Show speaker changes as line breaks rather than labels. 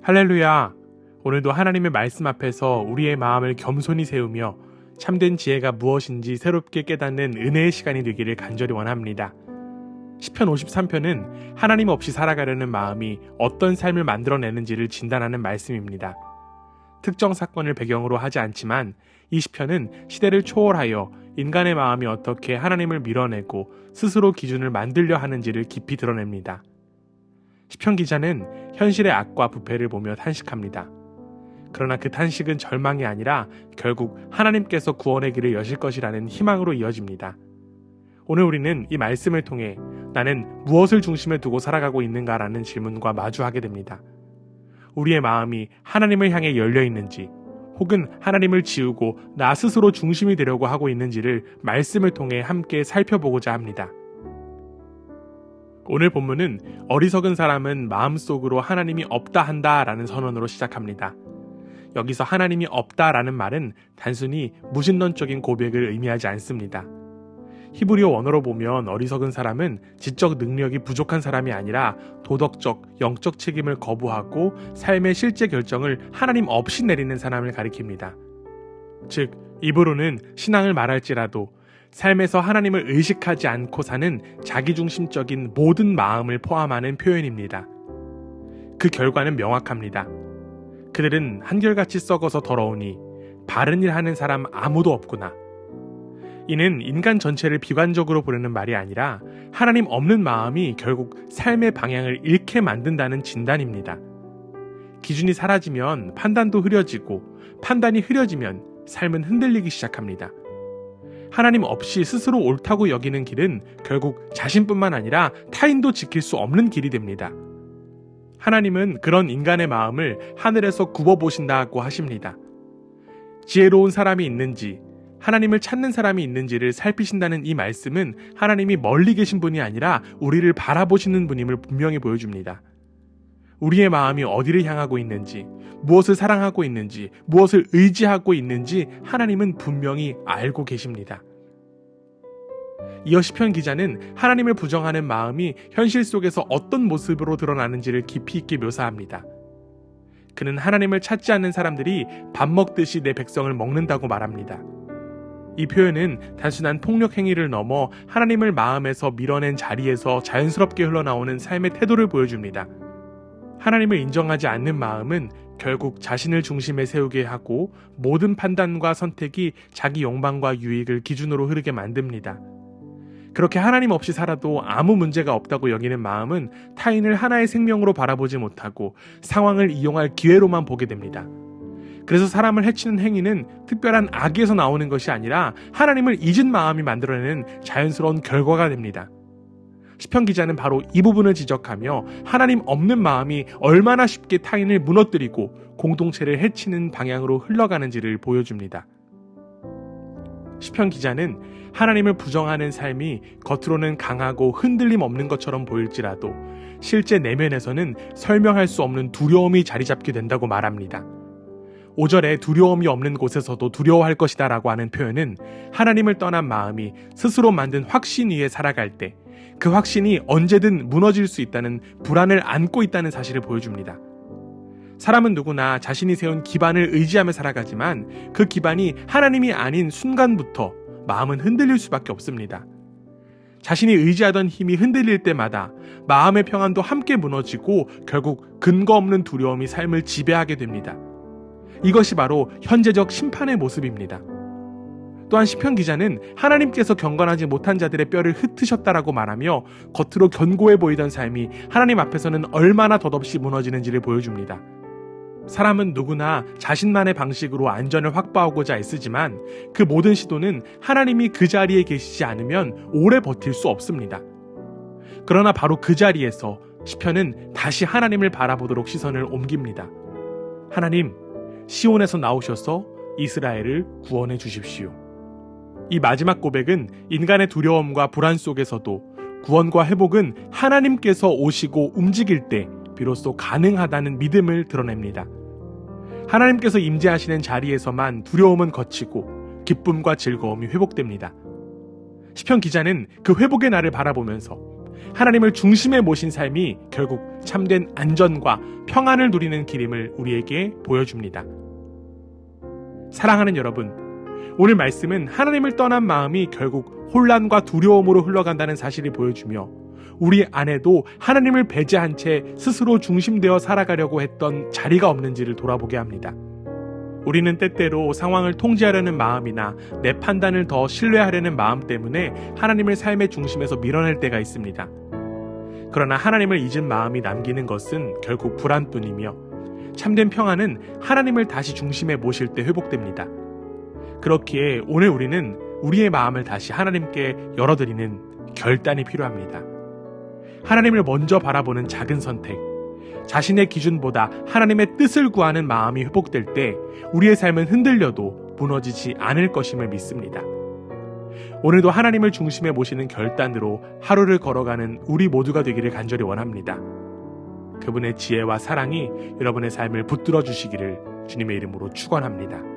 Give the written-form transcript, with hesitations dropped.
할렐루야! 오늘도 하나님의 말씀 앞에서 우리의 마음을 겸손히 세우며 참된 지혜가 무엇인지 새롭게 깨닫는 은혜의 시간이 되기를 간절히 원합니다. 시편 53편은 하나님 없이 살아가려는 마음이 어떤 삶을 만들어내는지를 진단하는 말씀입니다. 특정 사건을 배경으로 하지 않지만 이 시편은 시대를 초월하여 인간의 마음이 어떻게 하나님을 밀어내고 스스로 기준을 만들려 하는지를 깊이 드러냅니다. 시편 기자는 현실의 악과 부패를 보며 탄식합니다. 그러나 그 탄식은 절망이 아니라 결국 하나님께서 구원의 길을 여실 것이라는 희망으로 이어집니다. 오늘 우리는 이 말씀을 통해 나는 무엇을 중심에 두고 살아가고 있는가라는 질문과 마주하게 됩니다. 우리의 마음이 하나님을 향해 열려 있는지 혹은 하나님을 지우고 나 스스로 중심이 되려고 하고 있는지를 말씀을 통해 함께 살펴보고자 합니다. 오늘 본문은 어리석은 사람은 마음속으로 하나님이 없다 한다라는 선언으로 시작합니다. 여기서 하나님이 없다라는 말은 단순히 무신론적인 고백을 의미하지 않습니다. 히브리어 원어로 보면 어리석은 사람은 지적 능력이 부족한 사람이 아니라 도덕적, 영적 책임을 거부하고 삶의 실제 결정을 하나님 없이 내리는 사람을 가리킵니다. 즉, 입으로는 신앙을 말할지라도 삶에서 하나님을 의식하지 않고 사는 자기중심적인 모든 마음을 포함하는 표현입니다. 그 결과는 명확합니다. 그들은 한결같이 썩어서 더러우니 바른 일 하는 사람 아무도 없구나. 이는 인간 전체를 비관적으로 보려는 말이 아니라 하나님 없는 마음이 결국 삶의 방향을 잃게 만든다는 진단입니다. 기준이 사라지면 판단도 흐려지고 판단이 흐려지면 삶은 흔들리기 시작합니다. 하나님 없이 스스로 옳다고 여기는 길은 결국 자신뿐만 아니라 타인도 지킬 수 없는 길이 됩니다. 하나님은 그런 인간의 마음을 하늘에서 굽어보신다고 하십니다. 지혜로운 사람이 있는지 하나님을 찾는 사람이 있는지를 살피신다는 이 말씀은 하나님이 멀리 계신 분이 아니라 우리를 바라보시는 분임을 분명히 보여줍니다. 우리의 마음이 어디를 향하고 있는지, 무엇을 사랑하고 있는지, 무엇을 의지하고 있는지 하나님은 분명히 알고 계십니다. 이어 시편 기자는 하나님을 부정하는 마음이 현실 속에서 어떤 모습으로 드러나는지를 깊이 있게 묘사합니다. 그는 하나님을 찾지 않는 사람들이 밥 먹듯이 내 백성을 먹는다고 말합니다. 이 표현은 단순한 폭력 행위를 넘어 하나님을 마음에서 밀어낸 자리에서 자연스럽게 흘러나오는 삶의 태도를 보여줍니다. 하나님을 인정하지 않는 마음은 결국 자신을 중심에 세우게 하고 모든 판단과 선택이 자기 욕망과 유익을 기준으로 흐르게 만듭니다. 그렇게 하나님 없이 살아도 아무 문제가 없다고 여기는 마음은 타인을 하나의 생명으로 바라보지 못하고 상황을 이용할 기회로만 보게 됩니다. 그래서 사람을 해치는 행위는 특별한 악에서 나오는 것이 아니라 하나님을 잊은 마음이 만들어내는 자연스러운 결과가 됩니다. 시편 기자는 바로 이 부분을 지적하며 하나님 없는 마음이 얼마나 쉽게 타인을 무너뜨리고 공동체를 해치는 방향으로 흘러가는지를 보여줍니다. 시편 기자는 하나님을 부정하는 삶이 겉으로는 강하고 흔들림 없는 것처럼 보일지라도 실제 내면에서는 설명할 수 없는 두려움이 자리 잡게 된다고 말합니다. 5절에 두려움이 없는 곳에서도 두려워할 것이다 라고 하는 표현은 하나님을 떠난 마음이 스스로 만든 확신 위에 살아갈 때 그 확신이 언제든 무너질 수 있다는 불안을 안고 있다는 사실을 보여줍니다. 사람은 누구나 자신이 세운 기반을 의지하며 살아가지만 그 기반이 하나님이 아닌 순간부터 마음은 흔들릴 수밖에 없습니다. 자신이 의지하던 힘이 흔들릴 때마다 마음의 평안도 함께 무너지고 결국 근거 없는 두려움이 삶을 지배하게 됩니다. 이것이 바로 현재적 심판의 모습입니다. 또한 시편 기자는 하나님께서 경건하지 못한 자들의 뼈를 흩으셨다라고 말하며 겉으로 견고해 보이던 삶이 하나님 앞에서는 얼마나 덧없이 무너지는지를 보여줍니다. 사람은 누구나 자신만의 방식으로 안전을 확보하고자 애쓰지만 그 모든 시도는 하나님이 그 자리에 계시지 않으면 오래 버틸 수 없습니다. 그러나 바로 그 자리에서 시편은 다시 하나님을 바라보도록 시선을 옮깁니다. 하나님, 시온에서 나오셔서 이스라엘을 구원해 주십시오. 이 마지막 고백은 인간의 두려움과 불안 속에서도 구원과 회복은 하나님께서 오시고 움직일 때 비로소 가능하다는 믿음을 드러냅니다. 하나님께서 임재하시는 자리에서만 두려움은 거치고 기쁨과 즐거움이 회복됩니다. 시편 기자는 그 회복의 날을 바라보면서 하나님을 중심에 모신 삶이 결국 참된 안전과 평안을 누리는 길임을 우리에게 보여줍니다. 사랑하는 여러분, 오늘 말씀은 하나님을 떠난 마음이 결국 혼란과 두려움으로 흘러간다는 사실을 보여주며 우리 안에도 하나님을 배제한 채 스스로 중심되어 살아가려고 했던 자리가 없는지를 돌아보게 합니다. 우리는 때때로 상황을 통제하려는 마음이나 내 판단을 더 신뢰하려는 마음 때문에 하나님을 삶의 중심에서 밀어낼 때가 있습니다. 그러나 하나님을 잊은 마음이 남기는 것은 결국 불안뿐이며 참된 평안은 하나님을 다시 중심에 모실 때 회복됩니다. 그렇기에 오늘 우리는 우리의 마음을 다시 하나님께 열어드리는 결단이 필요합니다. 하나님을 먼저 바라보는 작은 선택, 자신의 기준보다 하나님의 뜻을 구하는 마음이 회복될 때 우리의 삶은 흔들려도 무너지지 않을 것임을 믿습니다. 오늘도 하나님을 중심에 모시는 결단으로 하루를 걸어가는 우리 모두가 되기를 간절히 원합니다. 그분의 지혜와 사랑이 여러분의 삶을 붙들어 주시기를 주님의 이름으로 축원합니다.